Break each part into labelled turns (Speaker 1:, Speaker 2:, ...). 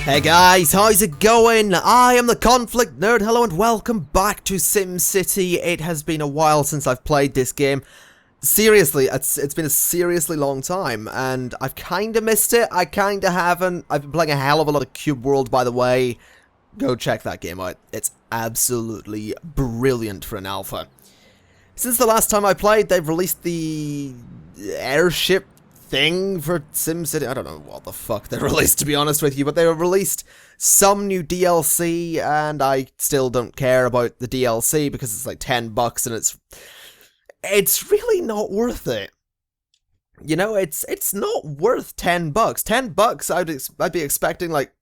Speaker 1: Hey guys, how's it going? I am the ConflictNerd. Hello and welcome back to SimCity. It has been a while since I've played this game. Seriously, it's been a seriously long time, and I've kinda missed it. I kinda haven't. I've been playing a hell of a lot of Cube World, by the way. Go check that game out. It's absolutely brilliant for an alpha. Since the last time I played, they've released the airship thing for SimCity. I don't know what the fuck they released, to be honest with you, but they released some new DLC, and I still don't care about the DLC because it's like $10 and it's really not worth it. You know, it's not worth $10. $10, I'd be expecting like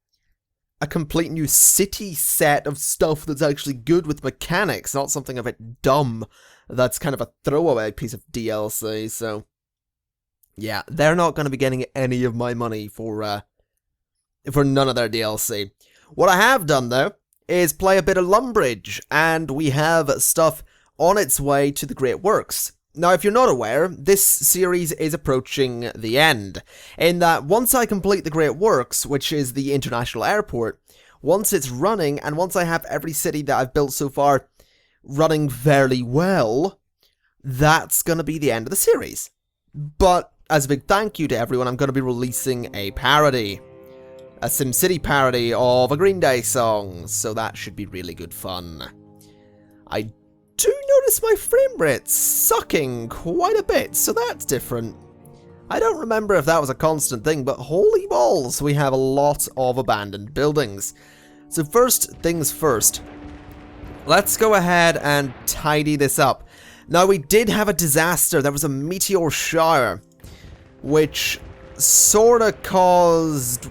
Speaker 1: a complete new city set of stuff that's actually good with mechanics, not something a bit dumb that's kind of a throwaway piece of DLC. So yeah, they're not going to be getting any of my money for none of their DLC. What I have done, though, is play a bit of Lumbridge, and we have stuff on its way to the Great Works. Now, if you're not aware, this series is approaching the end, in that once I complete the Great Works, which is the international airport, once it's running, and once I have every city that I've built so far running fairly well, that's going to be the end of the series. But as a big thank you to everyone, I'm going to be releasing a parody. A SimCity parody of a Green Day song, so that should be really good fun. I do notice my frame rate's sucking quite a bit, so that's different. I don't remember if that was a constant thing, but holy balls, we have a lot of abandoned buildings. So first things first, let's go ahead and tidy this up. Now, we did have a disaster. There was a meteor shower, which sort of caused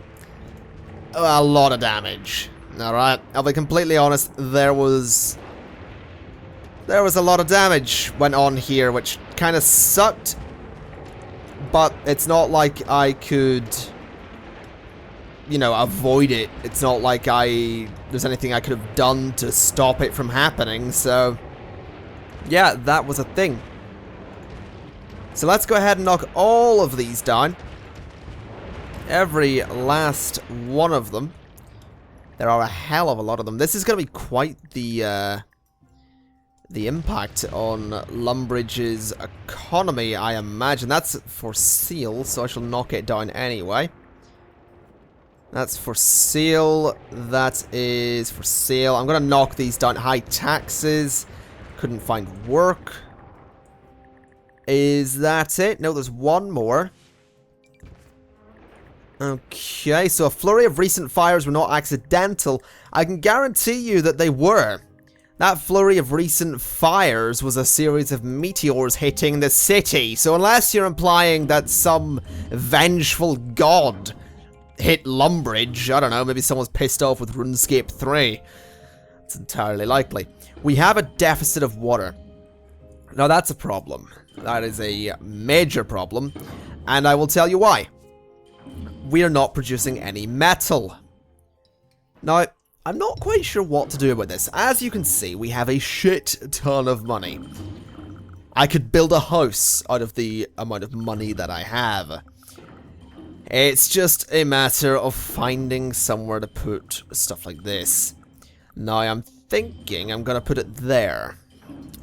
Speaker 1: a lot of damage. Alright, I'll be completely honest, there was a lot of damage went on here, which kind of sucked, but it's not like I could, you know, avoid it. It's not like there's anything I could have done to stop it from happening, so yeah, that was a thing. So let's go ahead and knock all of these down. Every last one of them. There are a hell of a lot of them. This is going to be quite the impact on Lumbridge's economy, I imagine. That's for sale, so I shall knock it down anyway. That's for sale. That is for sale. I'm going to knock these down. High taxes. Couldn't find work. Is that it? No, there's one more. Okay, so a flurry of recent fires were not accidental. I can guarantee you that they were. That flurry of recent fires was a series of meteors hitting the city. So unless you're implying that some vengeful god hit Lumbridge, I don't know, maybe someone's pissed off with RuneScape 3. It's entirely likely. We have a deficit of water. Now that's a problem. That is a major problem, and I will tell you why. We are not producing any metal. Now, I'm not quite sure what to do about this. As you can see, we have a shit ton of money. I could build a house out of the amount of money that I have. It's just a matter of finding somewhere to put stuff like this. Now, I'm thinking I'm going to put it there.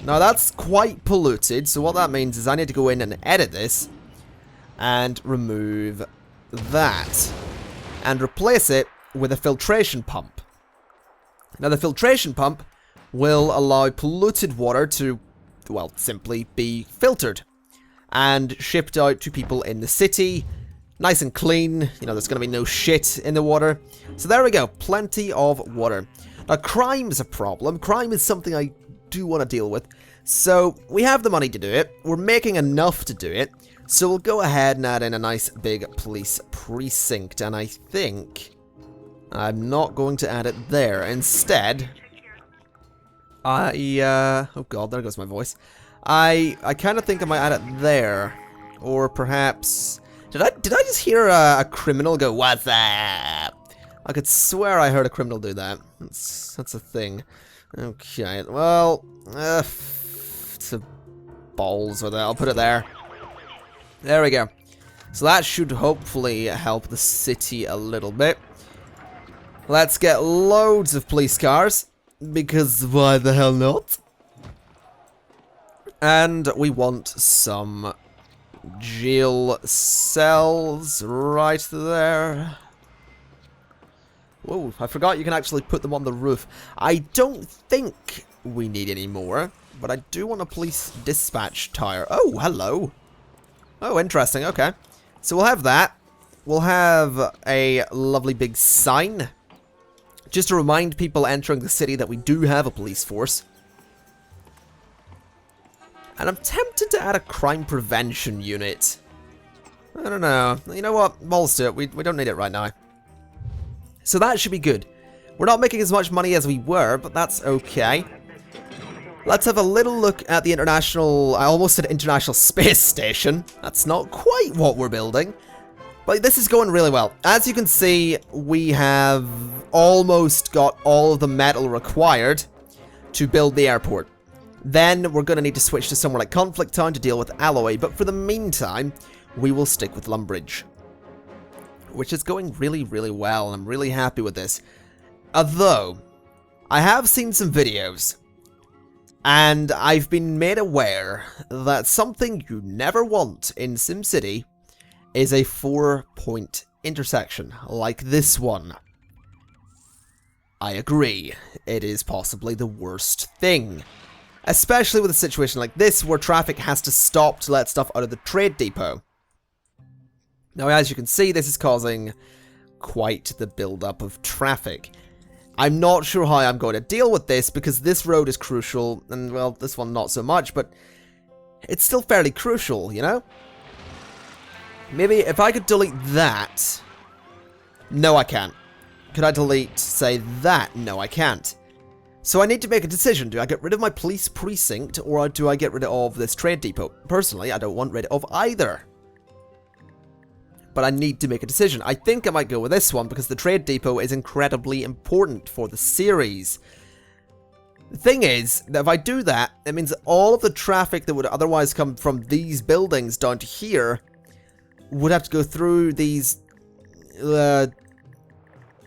Speaker 1: Now, that's quite polluted, so what that means is I need to go in and edit this and remove that and replace it with a filtration pump. Now, the filtration pump will allow polluted water to, well, simply be filtered and shipped out to people in the city, nice and clean. You know, there's going to be no shit in the water. So there we go, plenty of water. Now, crime is a problem. Crime is something I do want to deal with. So we have the money to do it. We're making enough to do it. So we'll go ahead and add in a nice big police precinct. And I think I'm not going to add it there. Instead, oh god, there goes my voice. I kind of think I might add it there. Or perhaps, did I just hear a criminal go, "What's that?" I could swear I heard a criminal do that. That's a thing. Okay, well, it's a balls with it. I'll put it there. There we go. So that should hopefully help the city a little bit. Let's get loads of police cars, because why the hell not? And we want some jail cells right there. Whoa, I forgot you can actually put them on the roof. I don't think we need any more, but I do want a police dispatch tower. Oh, hello. Oh, interesting, okay. So we'll have that. We'll have a lovely big sign, just to remind people entering the city that we do have a police force. And I'm tempted to add a crime prevention unit. I don't know. You know what? Balls to it. We don't need it right now. So that should be good. We're not making as much money as we were, but that's okay. Let's have a little look at the international... I almost said international space station. That's not quite what we're building. But this is going really well. As you can see, we have almost got all of the metal required to build the airport. Then we're going to need to switch to somewhere like Conflict Town to deal with alloy. But for the meantime, we will stick with Lumbridge, which is going really, really well, and I'm really happy with this. Although, I have seen some videos, and I've been made aware that something you never want in SimCity is a 4-point intersection, like this one. I agree, it is possibly the worst thing. Especially with a situation like this, where traffic has to stop to let stuff out of the trade depot. Now, as you can see, this is causing quite the build-up of traffic. I'm not sure how I'm going to deal with this, because this road is crucial, and, well, this one not so much, but it's still fairly crucial, you know? Maybe if I could delete that... No, I can't. Could I delete, say, that? No, I can't. So I need to make a decision. Do I get rid of my police precinct, or do I get rid of this trade depot? Personally, I don't want rid of either. But I need to make a decision. I think I might go with this one, because the trade depot is incredibly important for the series. The thing is, that if I do that, it means that all of the traffic that would otherwise come from these buildings down to here would have to go through these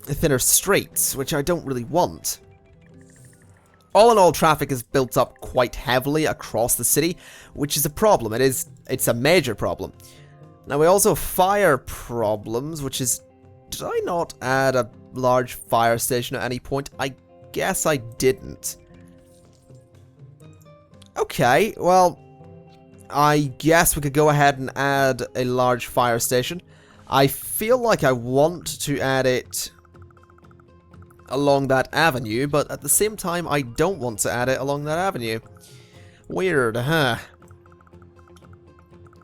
Speaker 1: thinner streets, which I don't really want. All in all, traffic is built up quite heavily across the city, which is a problem. It's a major problem. Now, we also have fire problems, which is... Did I not add a large fire station at any point? I guess I didn't. Okay, well, I guess we could go ahead and add a large fire station. I feel like I want to add it along that avenue, but at the same time, I don't want to add it along that avenue. Weird, huh?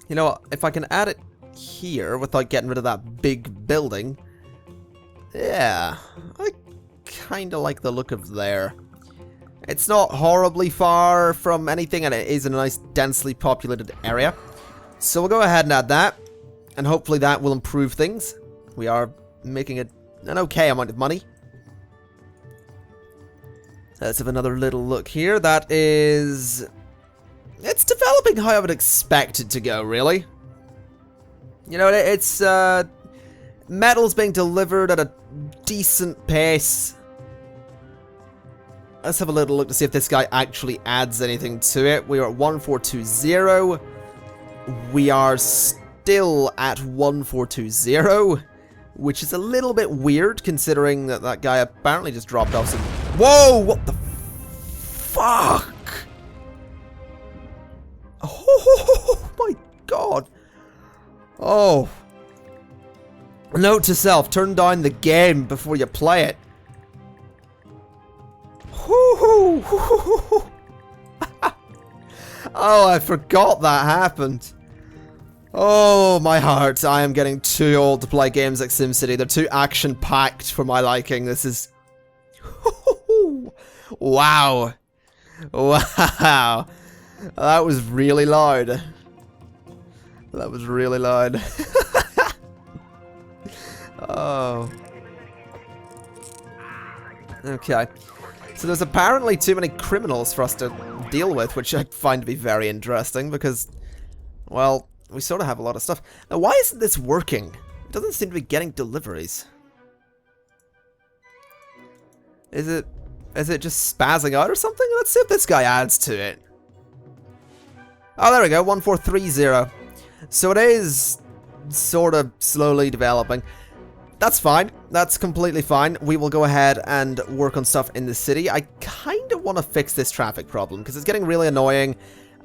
Speaker 1: You know what, if I can add it here without getting rid of that big building, yeah, I kinda like the look of there. It's not horribly far from anything, and it is a nice densely populated area. So we'll go ahead and add that, and hopefully that will improve things. We are making an okay amount of money. Let's have another little look here. That is... It's developing how I would expect it to go, really. You know, it's, metal's being delivered at a decent pace. Let's have a little look to see if this guy actually adds anything to it. We are at 1420. We are still at 1420, which is a little bit weird, considering that that guy apparently just dropped off some... Whoa! What the fuck? Oh my god. Oh. Note to self, turn down the game before you play it. Oh, I forgot that happened. Oh, my heart. I am getting too old to play games like SimCity. They're too action-packed for my liking. This is... Wow. Wow. That was really loud. That was really loud. Oh. Okay. So there's apparently too many criminals for us to deal with, which I find to be very interesting because, well, we sort of have a lot of stuff. Now, why isn't this working? It doesn't seem to be getting deliveries. Is it just spazzing out or something? Let's see if this guy adds to it. Oh, there we go, 1430. So it is sort of slowly developing. That's fine. That's completely fine. We will go ahead and work on stuff in the city. I kind of want to fix this traffic problem because it's getting really annoying.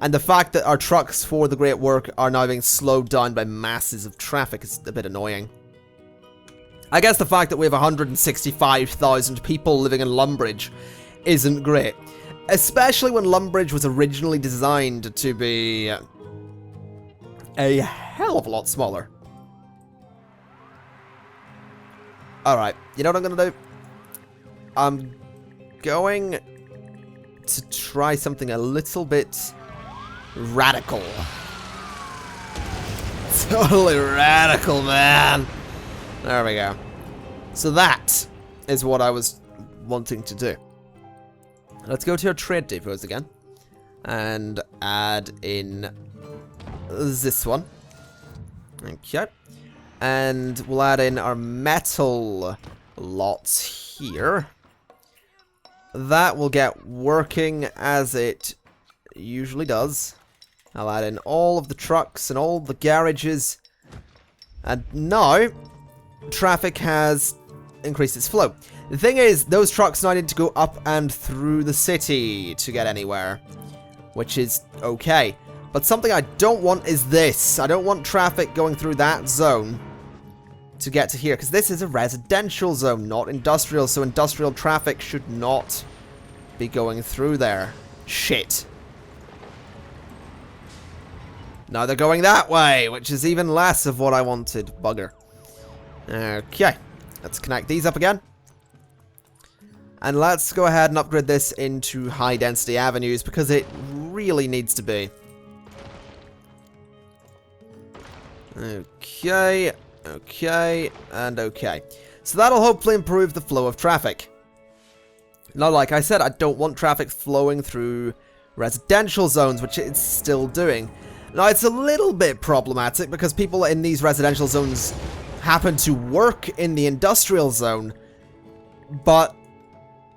Speaker 1: And the fact that our trucks for the great work are now being slowed down by masses of traffic is a bit annoying. I guess the fact that we have 165,000 people living in Lumbridge isn't great. Especially when Lumbridge was originally designed to be a hell of a lot smaller. Alright, you know what I'm going to do? I'm going to try something a little bit radical. Totally radical, man. There we go. So that is what I was wanting to do. Let's go to our trade depots again. And add in this one. Okay. And we'll add in our metal lots here. That will get working as it usually does. I'll add in all of the trucks and all the garages. And now, traffic has increased its flow. The thing is, those trucks now need to go up and through the city to get anywhere. Which is okay. But something I don't want is this. I don't want traffic going through that zone to get to here, because this is a residential zone, not industrial, so industrial traffic should not be going through there. Shit. Now they're going that way, which is even less of what I wanted. Bugger. Okay. Let's connect these up again. And let's go ahead and upgrade this into high-density avenues, because it really needs to be. Okay. Okay, and okay. So that'll hopefully improve the flow of traffic. Now, like I said, I don't want traffic flowing through residential zones, which it's still doing. Now, it's a little bit problematic because people in these residential zones happen to work in the industrial zone, but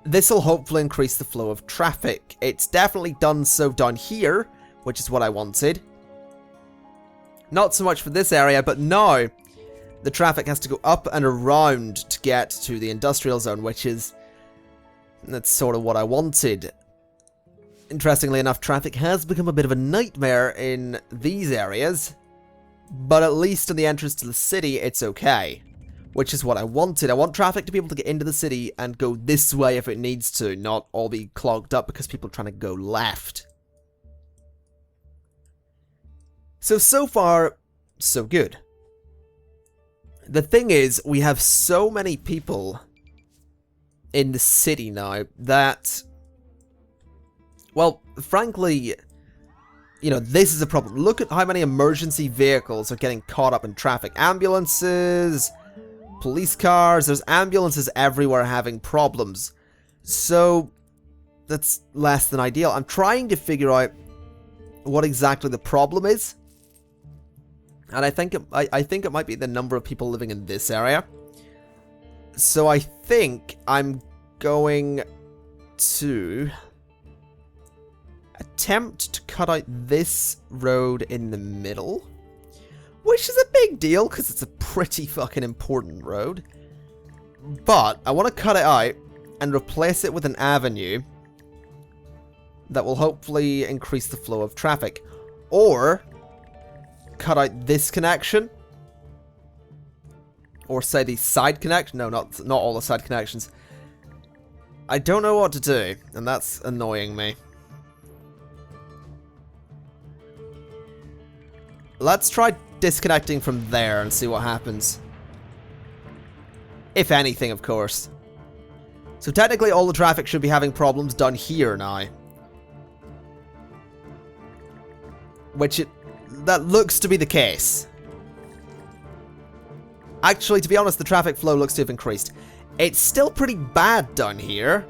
Speaker 1: this will hopefully increase the flow of traffic. It's definitely done so down here, which is what I wanted. Not so much for this area, but now the traffic has to go up and around to get to the industrial zone, which is... that's sort of what I wanted. Interestingly enough, traffic has become a bit of a nightmare in these areas, but at least in the entrance to the city, it's okay. Which is what I wanted. I want traffic to be able to get into the city and go this way if it needs to, not all be clogged up because people are trying to go left. So far, so good. The thing is, we have so many people in the city now that, well, frankly, you know, this is a problem. Look at how many emergency vehicles are getting caught up in traffic. Ambulances, police cars, there's ambulances everywhere having problems. So, that's less than ideal. I'm trying to figure out what exactly the problem is. And I think it might be the number of people living in this area. So I think I'm going to attempt to cut out this road in the middle, which is a big deal because it's a pretty fucking important road. But I want to cut it out and replace it with an avenue that will hopefully increase the flow of traffic. Or cut out this connection, or say the side connection. No, not all the side connections. I don't know what to do, and that's annoying me. Let's try disconnecting from there and see what happens. If anything, of course. So technically all the traffic should be having problems down here now. That looks to be the case. Actually, to be honest, the traffic flow looks to have increased. It's still pretty bad down here,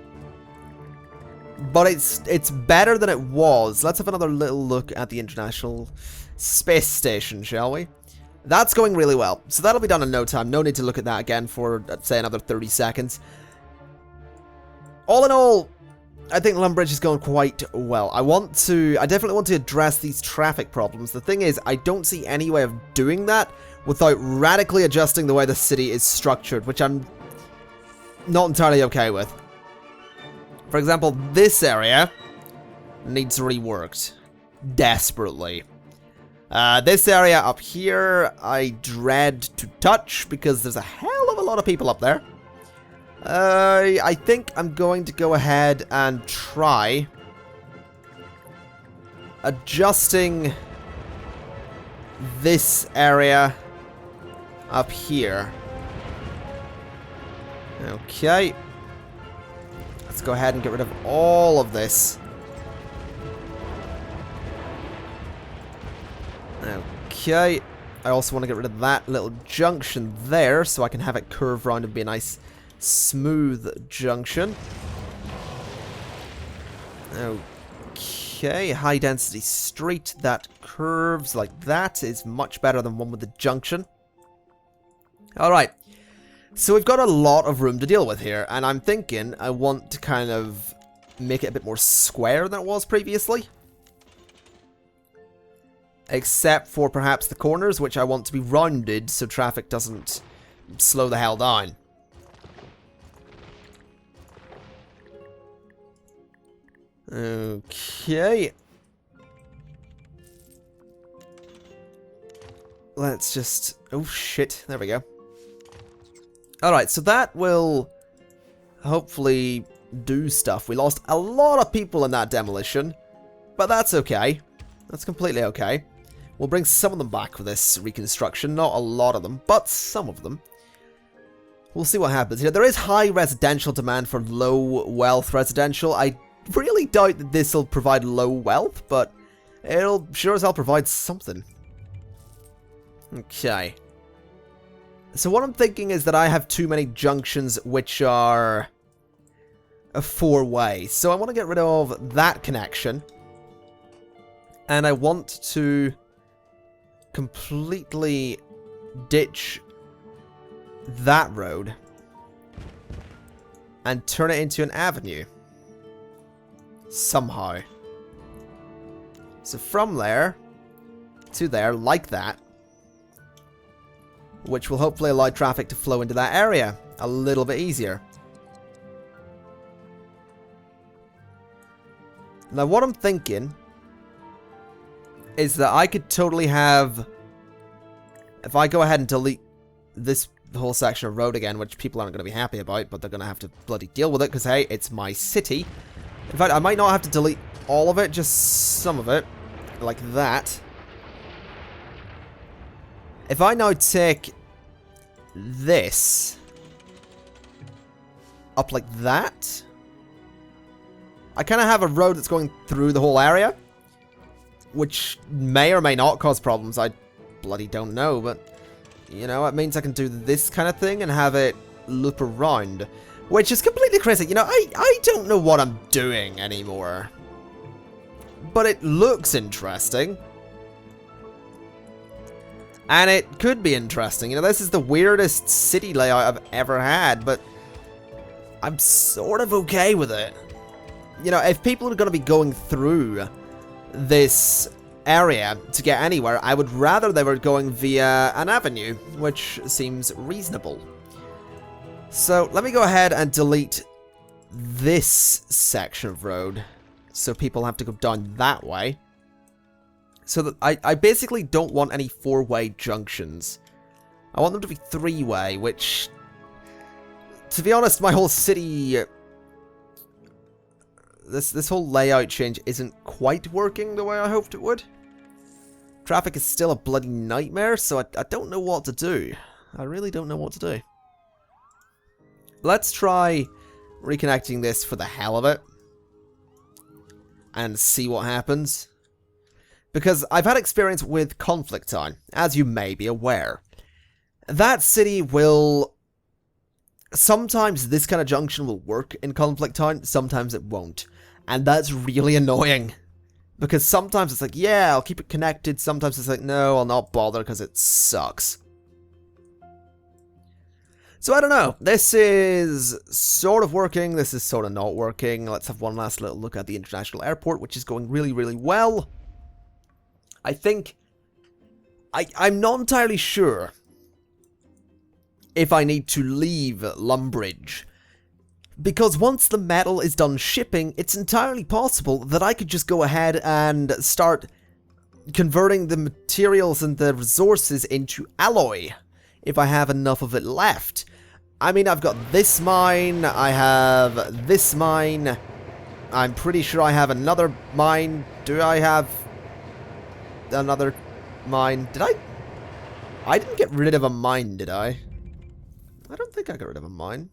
Speaker 1: but it's better than it was. Let's have another little look at the international space station, shall we? That's going really well. So that'll be done in no time. No need to look at that again for, say, another 30 seconds. All in all, I think Lumbridge is going quite well. I definitely want to address these traffic problems. The thing is, I don't see any way of doing that without radically adjusting the way the city is structured, which I'm not entirely okay with. For example, this area needs reworked. Desperately. This area up here, I dread to touch because there's a hell of a lot of people up there. I think I'm going to go ahead and try adjusting this area up here. Okay. Let's go ahead and get rid of all of this. Okay. I also want to get rid of that little junction there so I can have it curve around and be a nice smooth junction. Okay, high density street that curves like that is much better than one with the junction. Alright, so we've got a lot of room to deal with here, and I'm thinking I want to kind of make it a bit more square than it was previously. Except for perhaps the corners, which I want to be rounded so traffic doesn't slow the hell down. Okay. Let's just... oh shit, there we go. Alright, so that will hopefully do stuff. We lost a lot of people in that demolition, but that's okay. That's completely okay. We'll bring some of them back for this reconstruction. Not a lot of them, but some of them. We'll see what happens here. There is high residential demand for low wealth residential. I really doubt that this will provide low wealth, but it'll sure as hell provide something. Okay. So what I'm thinking is that I have too many junctions which are a four-way. So I want to get rid of that connection. And I want to completely ditch that road and turn it into an avenue. Somehow. So from there to there, like that. Which will hopefully allow traffic to flow into that area a little bit easier. Now what I'm thinking is that I could totally have... if I go ahead and delete this whole section of road again, which people aren't going to be happy about, but they're going to have to bloody deal with it, because hey, it's my city. In fact, I might not have to delete all of it, just some of it, like that. If I now take this up like that, I kind of have a road that's going through the whole area, which may or may not cause problems. I bloody don't know, but you know, it means I can do this kind of thing and have it loop around, which is completely crazy. You know, I don't know what I'm doing anymore, but it looks interesting. And it could be interesting. You know, this is the weirdest city layout I've ever had, but I'm sort of okay with it. You know, if people are going to be going through this area to get anywhere, I would rather they were going via an avenue, which seems reasonable. So let me go ahead and delete this section of road so people have to go down that way. So that I basically don't want any four-way junctions. I want them to be three-way, which, to be honest, my whole city, this whole layout change isn't quite working the way I hoped it would. Traffic is still a bloody nightmare, so I don't know what to do. I really don't know what to do. Let's try reconnecting this for the hell of it and see what happens. Because I've had experience with Conflict Town, as you may be aware. That city will... sometimes this kind of junction will work in Conflict Town, sometimes it won't. And that's really annoying. Because sometimes it's like, yeah, I'll keep it connected. Sometimes it's like, no, I'll not bother because it sucks. So I don't know. This is sort of working. This is sort of not working. Let's have one last little look at the international airport, which is going really, really well. I think... I'm not entirely sure if I need to leave Lumbridge. Because once the metal is done shipping, it's entirely possible that I could just go ahead and start converting the materials and the resources into alloy, if I have enough of it left. I mean, I've got this mine, I have this mine, I'm pretty sure I have another mine. Do I have another mine? Did I? I didn't get rid of a mine, did I? I don't think I got rid of a mine.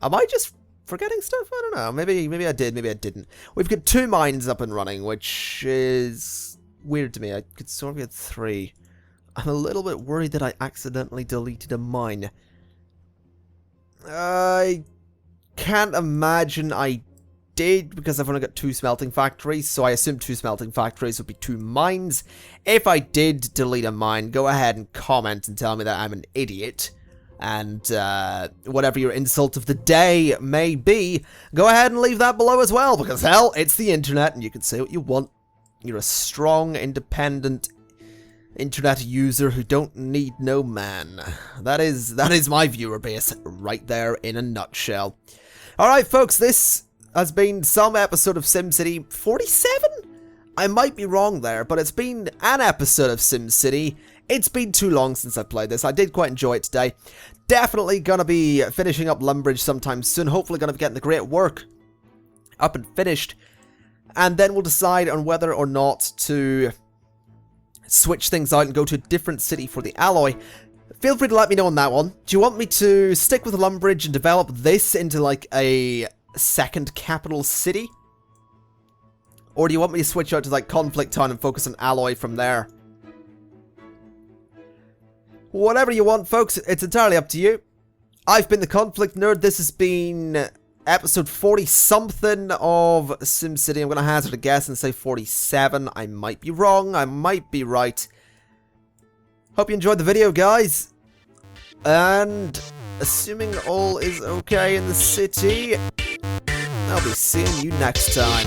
Speaker 1: Am I just forgetting stuff? I don't know. Maybe I did, maybe I didn't. We've got 2 mines up and running, which is weird to me. I could sort of get 3. I'm a little bit worried that I accidentally deleted a mine. I can't imagine I did, because I've only got 2 smelting factories, so I assume 2 smelting factories would be 2 mines. If I did delete a mine, go ahead and comment and tell me that I'm an idiot. And whatever your insult of the day may be, go ahead and leave that below as well, because hell, it's the internet and you can say what you want. You're a strong, independent internet user who don't need no man. That is my viewer base right there in a nutshell. Alright folks, this has been some episode of SimCity 47? I might be wrong there, but it's been an episode of SimCity. It's been too long since I played this. I did quite enjoy it today. Definitely gonna be finishing up Lumbridge sometime soon. Hopefully gonna be getting the great work up and finished. And then we'll decide on whether or not to switch things out and go to a different city for the alloy. Feel free to let me know on that one. Do you want me to stick with Lumbridge and develop this into like a second capital city? Or do you want me to switch out to like Conflict Town and focus on alloy from there? Whatever you want, folks, it's entirely up to you. I've been the Conflict Nerd. This has been episode 40-something of SimCity. I'm going to hazard a guess and say 47. I might be wrong. I might be right. Hope you enjoyed the video, guys. And assuming all is okay in the city, I'll be seeing you next time.